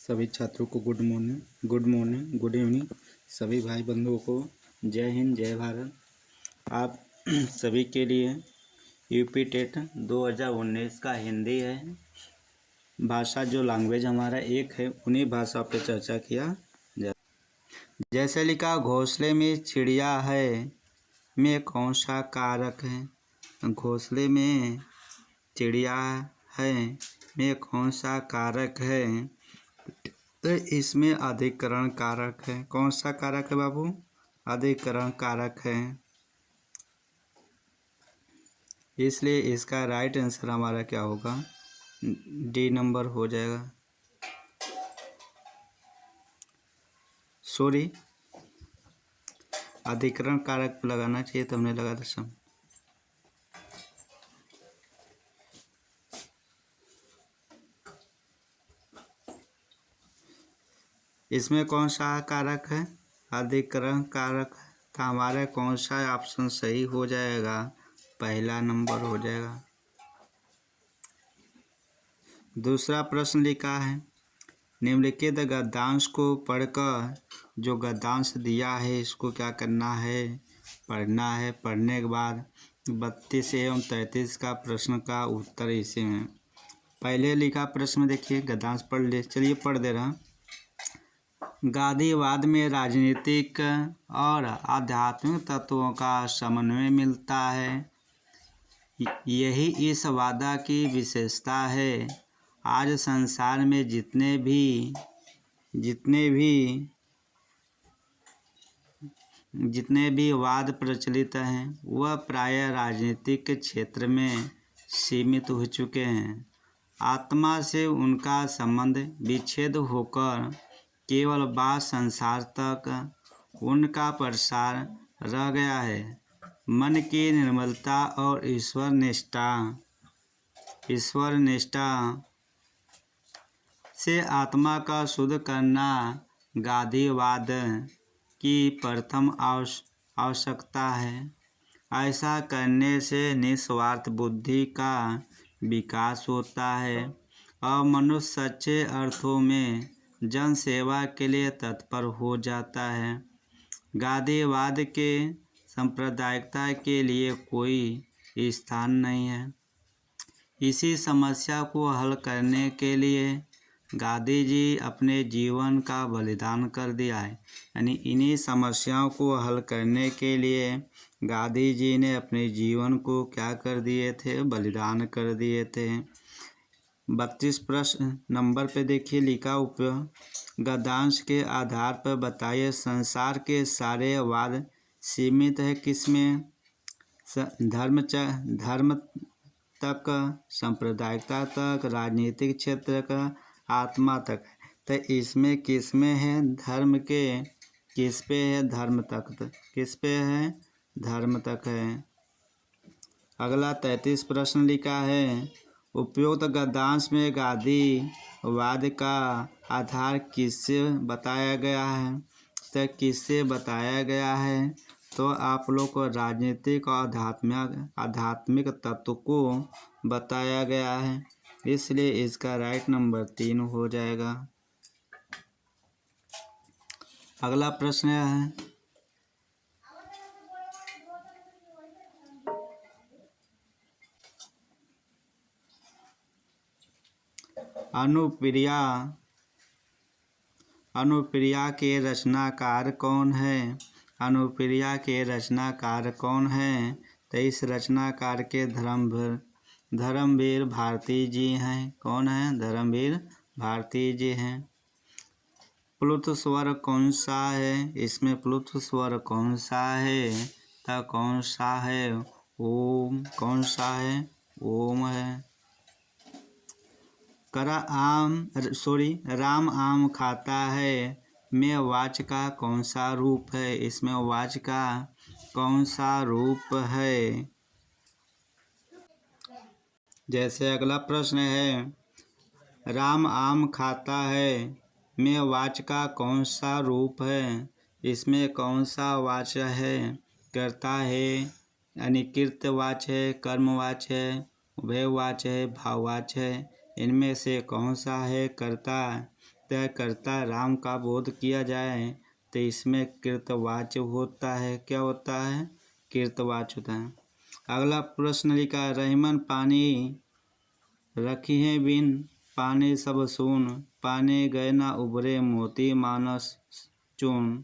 सभी छात्रों को गुड मॉर्निंग, गुड इवनिंग। सभी भाई बंधुओं को जय हिंद, जय भारत। आप सभी के लिए यूपी टेट 2019 का हिंदी है भाषा, जो लैंग्वेज हमारा एक है, उन्हीं भाषा पे चर्चा किया जाए। जैसे लिखा, घोंसले में चिड़िया है में कौन सा कारक है। घोंसले में चिड़िया है में कौन सा कारक है। तो इसमें अधिकरण कारक है। कौन सा कारक है बाबू? अधिकरण कारक है। इसलिए इसका राइट आंसर हमारा क्या होगा? डी नंबर हो जाएगा। सॉरी, अधिकरण कारक लगाना चाहिए तो हमने लगा दशम। इसमें कौन सा कारक है? अधिकरण कारक। तो हमारा कौन सा ऑप्शन सही हो जाएगा? पहला नंबर हो जाएगा। दूसरा प्रश्न लिखा है, निम्नलिखित गद्यांश को पढ़कर, जो गद्यांश दिया है इसको क्या करना है? पढ़ना है। पढ़ने के बाद 32 एवं 33 का प्रश्न का उत्तर इसी में। पहले लिखा प्रश्न देखिए, गद्यांश पढ़ ले। चलिए पढ़ दे रहा। गांधीवाद में राजनीतिक और आध्यात्मिक तत्वों का समन्वय मिलता है। यही इस वादा की विशेषता है। आज संसार में जितने भी वाद प्रचलित हैं वह प्रायः राजनीतिक क्षेत्र में सीमित हो चुके हैं। आत्मा से उनका संबंध विच्छेद होकर केवल बाह्य संसार तक उनका प्रसार रह गया है। मन की निर्मलता और ईश्वर निष्ठा से आत्मा का शुद्ध करना गांधीवाद की प्रथम आवश्यकता है। ऐसा करने से निस्वार्थ बुद्धि का विकास होता है और मनुष्य सच्चे अर्थों में जन सेवा के लिए तत्पर हो जाता है। गांधीवाद के सांप्रदायिकता के लिए कोई स्थान नहीं है। इसी समस्या को हल करने के लिए गांधी जी अपने जीवन का बलिदान कर दिया है। यानी इन्हीं समस्याओं को हल करने के लिए गांधी जी ने अपने जीवन को क्या कर दिए थे? बलिदान कर दिए थे। 32 प्रश्न नंबर पे देखिए लिखा, उपयोग गद्यांश के आधार पर बताइए संसार के सारे वाद सीमित है किसमें? धर्म तक, सांप्रदायिकता तक, राजनीतिक क्षेत्र का, आत्मा तक। तो इसमें किसमें है? धर्म के। किस पे है? धर्म तक। किस पे है? धर्म तक है। अगला 33 प्रश्न लिखा है, उपयुक्त गद्यांश में गांधीवाद का आधार किससे बताया गया है? तो किससे बताया गया है? तो आप लोग को राजनीतिक और आध्यात्मिक तत्व को बताया गया है। इसलिए इसका राइट नंबर 3 हो जाएगा। अगला प्रश्न है, अनुप्रिया के रचनाकार कौन है? अनुप्रिया के रचनाकार कौन है? तो इस रचनाकार के धर्मवीर भारती जी हैं। कौन है? धर्मवीर भारती जी हैं। प्लुत स्वर कौन सा है? इसमें प्लुत स्वर कौन सा है? तो कौन सा है? ओम। कौन सा है? ओम है। राम आम खाता है में वाच्य का कौन सा रूप है? इसमें वाच्य का कौन सा रूप है? जैसे अगला प्रश्न है, राम आम खाता है में वाच्य का कौन सा रूप है? इसमें कौन सा वाच्य है? कर्ता है, यानी कृत्यवाच्य है, कर्मवाच्य है, उभयवाच्य है, भाववाच्य है। इनमें से कौन सा है कर्ता? प्रत्ययकर्ता राम का बोध किया जाए तो इसमें कृतवाच्य होता है। क्या होता है? कृतवाच्य होता है। अगला प्रश्न लिखा, रहीमन पानी रखी है बिन पानी सब सून, पाने गए ना उबरे मोती मानस चून।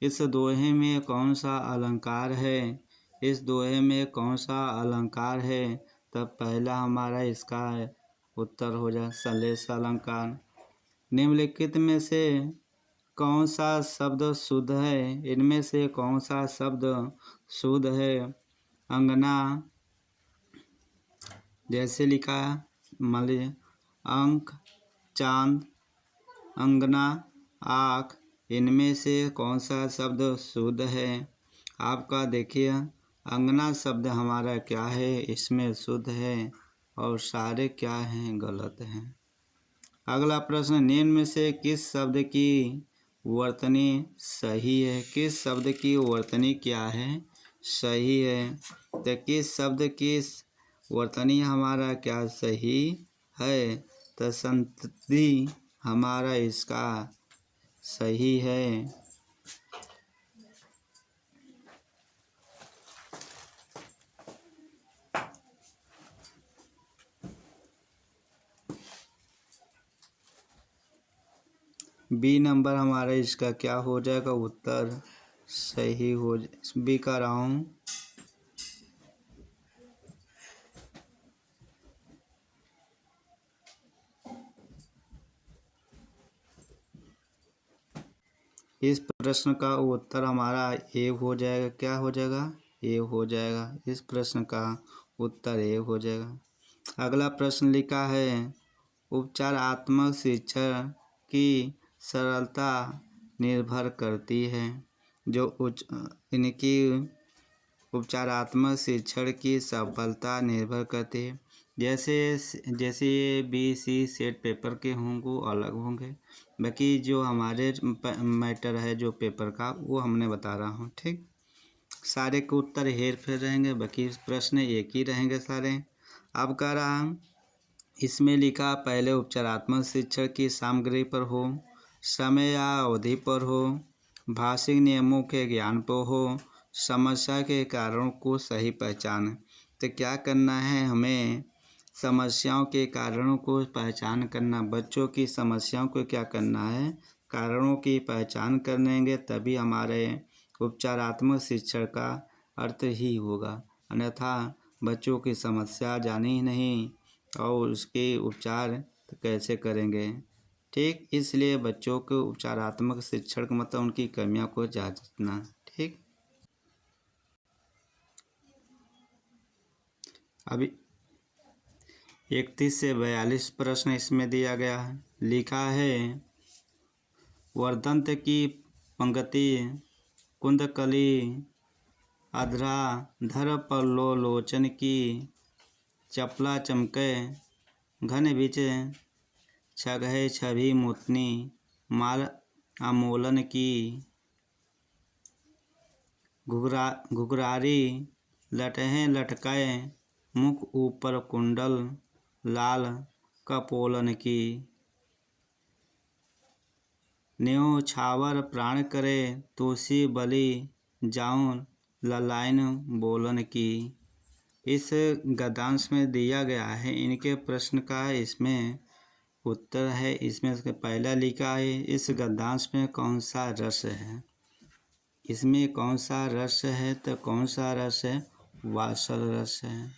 इस दोहे में कौन सा अलंकार है? इस दोहे में कौन सा अलंकार है? तब पहला हमारा इसका उत्तर हो जाए सलेस अलंकार। निम्नलिखित में से कौन सा शब्द शुद्ध है? इनमें से कौन सा शब्द शुद्ध है? अंगना, जैसे लिखा मलय, अंक, चांद, अंगना, आँख, इनमें से कौन सा शब्द शुद्ध है? आपका देखिए अंगना शब्द हमारा क्या है? इसमें शुद्ध है और सारे क्या हैं? गलत हैं। अगला प्रश्न, निम्न में से किस शब्द की वर्तनी सही है? किस शब्द की वर्तनी क्या है? सही है। तो किस शब्द की वर्तनी हमारा क्या सही है? तो संतति हमारा इसका सही है। बी नंबर हमारा इसका क्या हो जाएगा? उत्तर सही हो बी का रहा हूँ। इस प्रश्न का उत्तर हमारा ए हो जाएगा। क्या हो जाएगा? ए हो जाएगा। इस प्रश्न का उत्तर ए हो जाएगा। अगला प्रश्न लिखा है, उपचारात्मक शिक्षण की सरलता निर्भर करती है। जो इनकी उपचारात्मक शिक्षण की सफलता निर्भर करती है। जैसे ये बी सी सेट पेपर के होंगे वो अलग होंगे, बाकी जो हमारे मैटर है जो पेपर का वो हमने बता रहा हूँ। ठीक, सारे के उत्तर हेर फेर रहेंगे, बाकी प्रश्न एक ही रहेंगे सारे। अब कह रहा हूँ इसमें लिखा, पहले उपचारात्मक शिक्षण की सामग्री पर हो, समय या अवधि पर हो, भाषिक नियमों के ज्ञान पर हो, समस्या के कारणों को सही पहचान। तो क्या करना है हमें? समस्याओं के कारणों को पहचान करना। बच्चों की समस्याओं को क्या करना है? कारणों की पहचान करेंगे तभी हमारे उपचारात्मक शिक्षण का अर्थ ही होगा, अन्यथा बच्चों की समस्या जानी ही नहीं और उसके उपचार तो कैसे करेंगे। ठीक, इसलिए बच्चों को उपचारात्मक शिक्षण का मतलब उनकी कमियों को जांचना। ठीक, अभी 31 से 42 प्रश्न इसमें दिया गया है। लिखा है, वर्धंत की पंक्ति कुंदकली अधरा धर पर लोचन की, चपला चमके घन बिच छगहे छवि मुतनी, माल आमोलन की, घुघरारी लटहें लटकाए, मुख ऊपर कुंडल लाल कपोलन की, न्यों छावर प्राण करे तुलसी बलि जाऊं ललायन बोलन की। इस गद्यांश में दिया गया है इनके प्रश्न का इसमें उत्तर है। इसमें उसके पहला लिखा है, इस गद्यांश में कौन सा रस है? इसमें कौन सा रस है? तो कौन सा रस है? वात्सल रस है।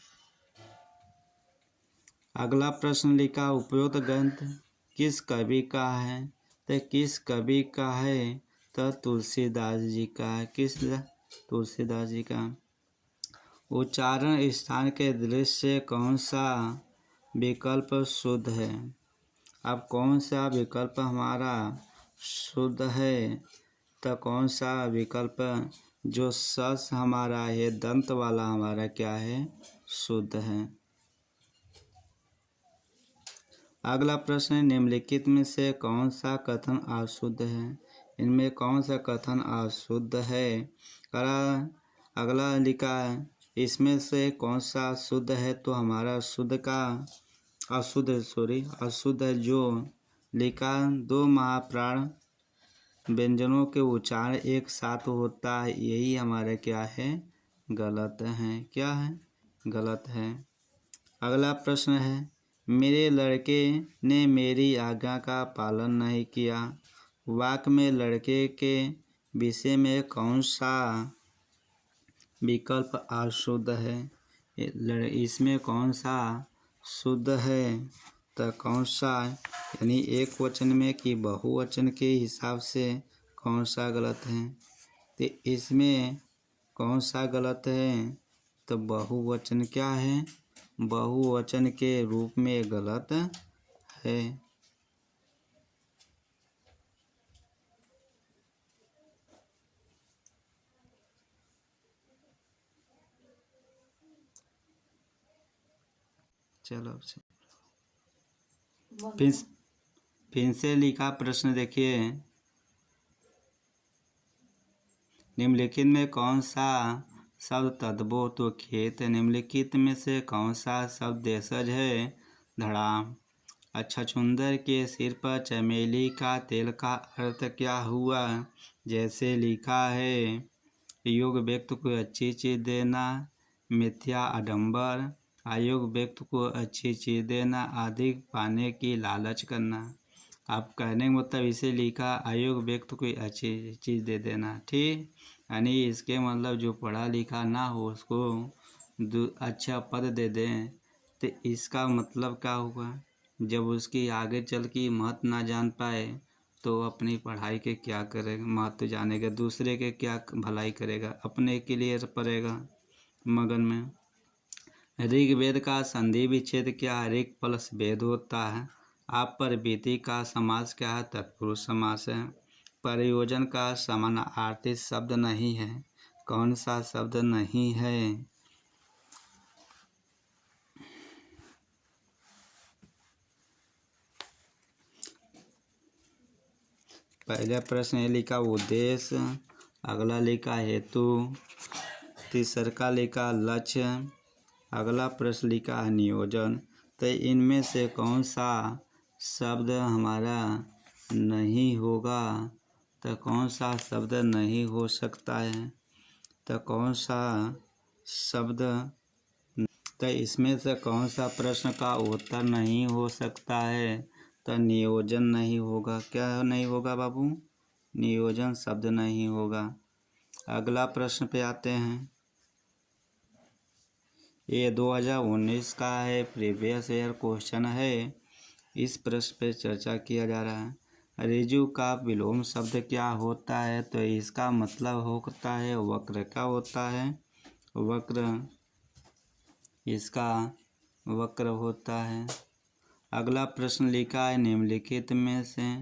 अगला प्रश्न लिखा, उपयुक्त ग्रंथ किस कवि का है? तो किस कवि का है? तो तुलसीदास जी का है। किस? तुलसीदास जी का। उच्चारण स्थान के दृष्टि से कौन सा विकल्प शुद्ध है? अब कौन सा विकल्प हमारा शुद्ध है? तो कौन सा विकल्प जो सस हमारा है दंत वाला हमारा क्या है? शुद्ध है। अगला प्रश्न है, निम्नलिखित में से कौन सा कथन अशुद्ध है? इनमें कौन सा कथन अशुद्ध है? अगला लिखा है, इसमें से कौन सा शुद्ध है? तो हमारा अशुद्ध है जो लिखा दो महाप्राण व्यंजनों के उच्चारण एक साथ होता है, यही हमारे क्या है, गलत है। क्या है, गलत है। अगला प्रश्न है, मेरे लड़के ने मेरी आज्ञा का पालन नहीं किया। वाक्य में लड़के के विषय में कौन सा विकल्प अशुद्ध है? इसमें कौन सा शुद्ध है? तो कौन सा, यानी एक वचन में कि बहुवचन के हिसाब से कौन सा गलत है? तो इसमें कौन सा गलत है? तो बहुवचन क्या है, बहुवचन के रूप में गलत है। चलो फिर से लिखा प्रश्न देखिए, निम्नलिखित में कौन सा शब्द तद्भव तो खेत, निम्नलिखित में से कौन सा शब्द देशज है? धड़ाम। अच्छा, छछूंदर के सिर पर चमेली का तेल का अर्थ क्या हुआ? जैसे लिखा है, योग व्यक्ति को अच्छी चीज़ देना, मिथ्या आडंबर, अयोग व्यक्ति को अच्छी चीज़ देना, आदि पाने की लालच करना। आप कहने का मतलब इसे लिखा, अयोग व्यक्ति को अच्छी चीज़ दे देना, ठीक। यानी इसके मतलब जो पढ़ा लिखा ना हो उसको अच्छा पद दे दें, तो इसका मतलब क्या होगा? जब उसकी आगे चल के महत्व ना जान पाए तो अपनी पढ़ाई के क्या करेगा, महत्व जानेगा, दूसरे के क्या भलाई करेगा, अपने के लिए पड़ेगा मगन में। ऋग्वेद का संधि विच्छेद क्या है? ऋग प्लस वेद होता है। आप पर बीती का समास क्या है? तत्पुरुष समास है। प्रयोजन का समानार्थी शब्द नहीं है, कौन सा शब्द नहीं है? पहला प्रश्न है लिखा उद्देश्य, अगला लिखा हेतु, तीसरा का लिखा लक्ष्य, अगला प्रश्न लिखा है नियोजन। तो इनमें से कौन सा शब्द हमारा नहीं होगा? तो कौन सा शब्द नहीं हो सकता है? तो कौन सा शब्द, तो इसमें से कौन सा प्रश्न का उत्तर नहीं हो सकता है? तो नियोजन नहीं होगा। क्या नहीं होगा बाबू? नियोजन शब्द नहीं होगा। अगला प्रश्न पे आते हैं, ये 2019 का है, प्रीवियस ईयर क्वेश्चन है। इस प्रश्न पे चर्चा किया जा रहा है। ऋजु का विलोम शब्द क्या होता है? तो इसका मतलब होता है वक्र। क्या होता है? वक्र, इसका वक्र होता है। अगला प्रश्न लिखा है, निम्नलिखित में से,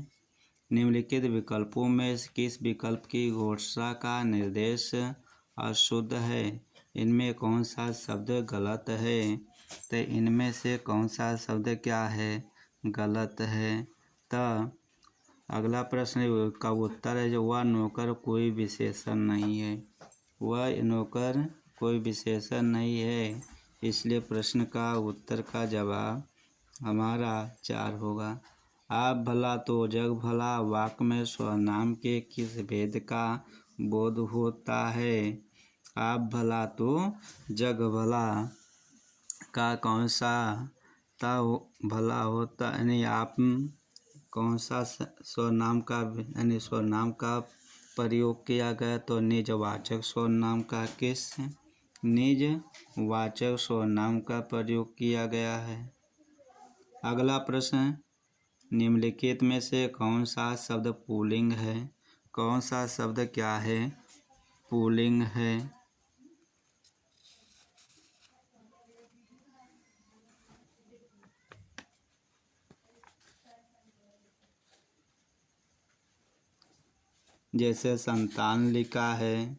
निम्नलिखित विकल्पों में से किस विकल्प की घोषणा का निर्देश अशुद्ध है? इनमें कौन सा शब्द गलत है? तो इनमें से कौन सा शब्द क्या है, गलत है? तो अगला प्रश्न का उत्तर है जो वह नौकर कोई विशेषण नहीं है, वह नौकर कोई विशेषण नहीं है, इसलिए प्रश्न का उत्तर का जवाब हमारा 4 होगा। आप भला तो जग भला वाक्य में स्वनाम के किस भेद का बोध होता है? आप भला तो जग भला का कौन सा ता भला होता, यानी आप कौन सा स्वनाम का, यानी स्वनाम का प्रयोग किया गया? तो निजवाचक स्वनाम का, किस निजवाचक स्वनाम का प्रयोग किया गया है। अगला प्रश्न, निम्नलिखित में से कौन सा शब्द पुल्लिंग है? कौन सा शब्द क्या है, पुल्लिंग है? जैसे संतान लिखा है,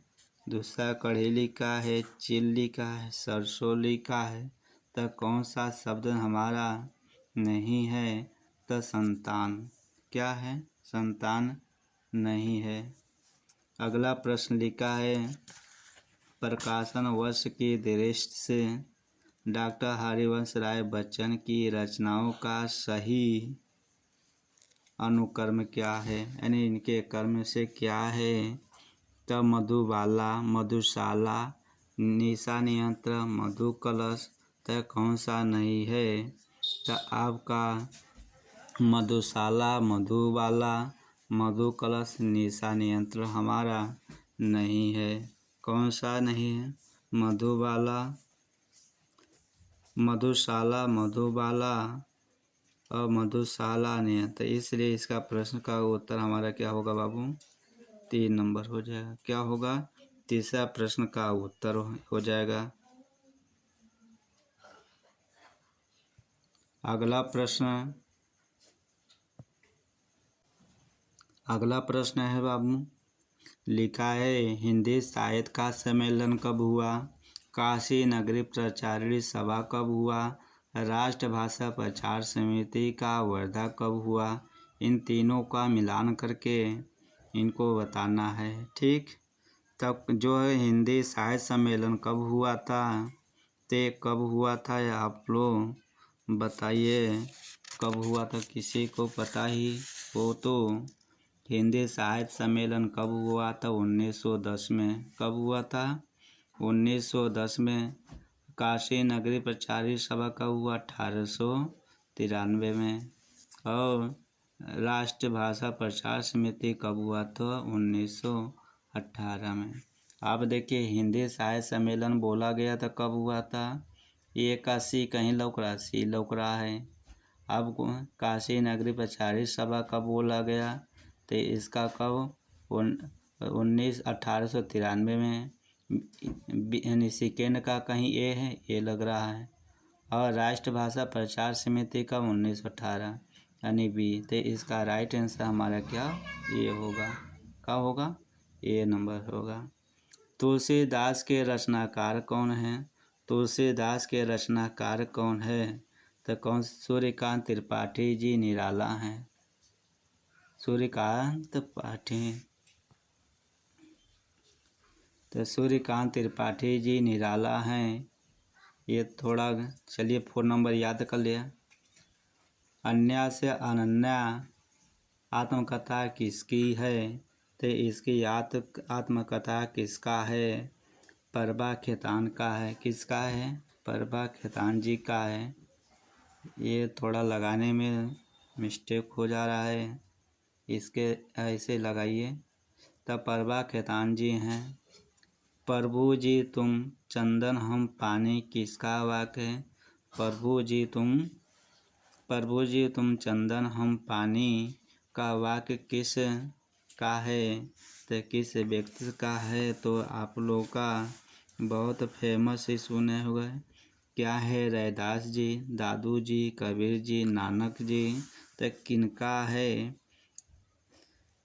दूसरा कढ़ी लिखा है, चिल लिखा है, सरसों लिखा है, तो कौन सा शब्द हमारा नहीं है? तो संतान। क्या है? संतान नहीं है। अगला प्रश्न लिखा है, प्रकाशन वर्ष की दृष्टि से डॉक्टर हरिवंश राय बच्चन की रचनाओं का सही अनुकर्म क्या है, यानी इनके कर्म से क्या है। तब मधुबाला, मधुशाला, निशा नियंत्र, मधु कलश, तो कौन सा नहीं है। तो आपका मधुशाला, मधुबाला, मधु कलश, निशा नियंत्र हमारा नहीं है। कौन सा नहीं है। मधुबाला, मधुशाला, मधुबाला और मधुशाला नियंत्र, इसलिए इसका प्रश्न का उत्तर हमारा क्या होगा बाबू, 3 नंबर हो जाएगा। क्या होगा, तीसरा प्रश्न का उत्तर हो जाएगा। अगला प्रश्न है बाबू, लिखा है हिंदी साहित्य का सम्मेलन कब हुआ, काशी नगरी प्रचारिणी सभा कब हुआ, राष्ट्रभाषा प्रचार समिति का वर्धा कब हुआ। इन तीनों का मिलान करके इनको बताना है। ठीक, तब जो है हिंदी साहित्य सम्मेलन कब हुआ था, ते कब हुआ था या आप लोग बताइए कब हुआ था, किसी को पता ही हो तो। हिंदी साहित्य सम्मेलन कब हुआ था, 1910 में। कब हुआ था, 1910 में। काशी नगरी प्रचारिणी सभा कब हुआ, 1893 में। और राष्ट्रभाषा प्रचार समिति कब हुआ था, 1918 में। आप देखिए हिंदी साहित्य सम्मेलन बोला गया था कब हुआ था, ये का सी कहीं लौक रहा, सी लौक रहा है। अब काशी नगरी प्रचारिणी सभा कब बोला गया, तो इसका कब 1893 में। यानी सेकेंड का कहीं ए है, ए लग रहा है। और राष्ट्रभाषा प्रचार समिति कब, 1918 यानी बी। तो इसका राइट आंसर हमारा क्या, ए होगा। क्या होगा, ए नंबर होगा। तुलसीदास के रचनाकार कौन हैं, तुलसीदास के रचनाकार कौन है, तो कौन, सूर्यकांत त्रिपाठी जी निराला हैं। सूर्यकांत त्रिपाठी, तो सूर्यकांत त्रिपाठी जी निराला हैं। ये थोड़ा चलिए 4 नंबर याद कर लिया। अन्या से अनन्या आत्मकथा किसकी है, तो इसकी आत्मकथा किसका है, परबा खेतान का है। किसका है, परबा खेतान जी का है। ये थोड़ा लगाने में मिस्टेक हो जा रहा है, इसके ऐसे लगाइए। तब परबा खेतान जी हैं। प्रभु जी तुम चंदन हम पानी किसका वाक्य है, प्रभु जी तुम चंदन हम पानी का वाक्य किस का है, तो किस व्यक्ति का है। तो आप लोग का बहुत फेमस ही सुने हुए क्या है, रैदास जी, दादू जी, कबीर जी, नानक जी, तो किनका है।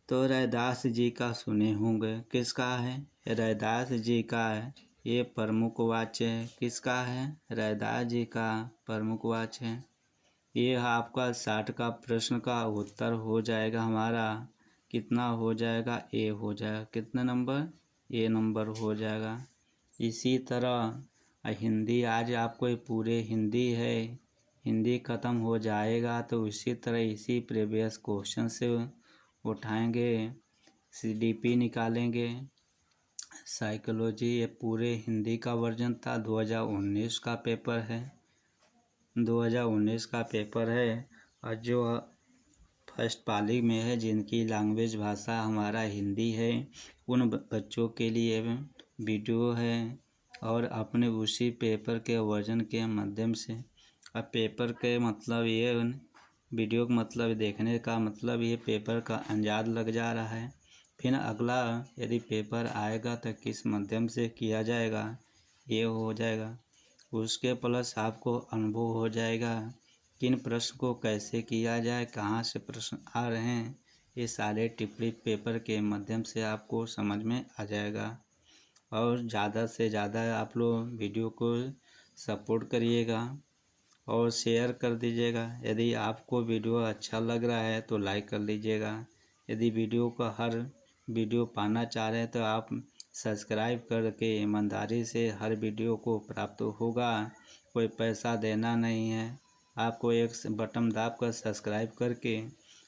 तो रैदास जी का सुने होंगे। किसका है, रैदास जी का है। ये प्रमुख वाच्य है। किसका है, रैदास जी का प्रमुख वाच्य है। ये आपका 60 का प्रश्न का उत्तर हो जाएगा हमारा। कितना हो जाएगा, ए हो जाएगा। कितना नंबर, ए नंबर हो जाएगा। इसी तरह हिंदी आज आपको पूरे हिंदी है, हिंदी ख़त्म हो जाएगा तो इसी तरह इसी प्रीवियस क्वेश्चन से उठाएंगे, CDP निकालेंगे। साइकोलॉजी ये पूरे हिंदी का वर्जन था, 2019 का पेपर है, 2019 का पेपर है। और जो फर्स्ट पाली में है, जिनकी लैंग्वेज भाषा हमारा हिंदी है, उन बच्चों के लिए वीडियो है। और अपने उसी पेपर के वर्जन के माध्यम से, अब पेपर के मतलब ये, वीडियो का मतलब देखने का मतलब ये पेपर का अंदाज लग जा रहा है। फिर अगला यदि पेपर आएगा तो किस माध्यम से किया जाएगा, ये हो जाएगा। उसके प्लस आपको अनुभव हो जाएगा किन प्रश्न को कैसे किया जाए, कहाँ से प्रश्न आ रहे हैं, ये सारे टिप्पणी पेपर के माध्यम से आपको समझ में आ जाएगा। और ज़्यादा से ज़्यादा आप लोग वीडियो को सपोर्ट करिएगा और शेयर कर दीजिएगा। यदि आपको वीडियो अच्छा लग रहा है तो लाइक कर लीजिएगा। यदि वीडियो का हर वीडियो पाना चाह रहे हैं तो आप सब्सक्राइब करके ईमानदारी से हर वीडियो को प्राप्त होगा। कोई पैसा देना नहीं है, आपको एक बटन दाब कर सब्सक्राइब करके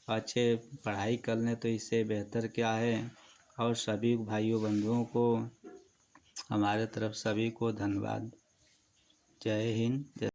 अच्छे पढ़ाई कर लें तो इससे बेहतर क्या है। और सभी भाइयों बंधुओं को हमारे तरफ सभी को धन्यवाद। जय हिंद। जय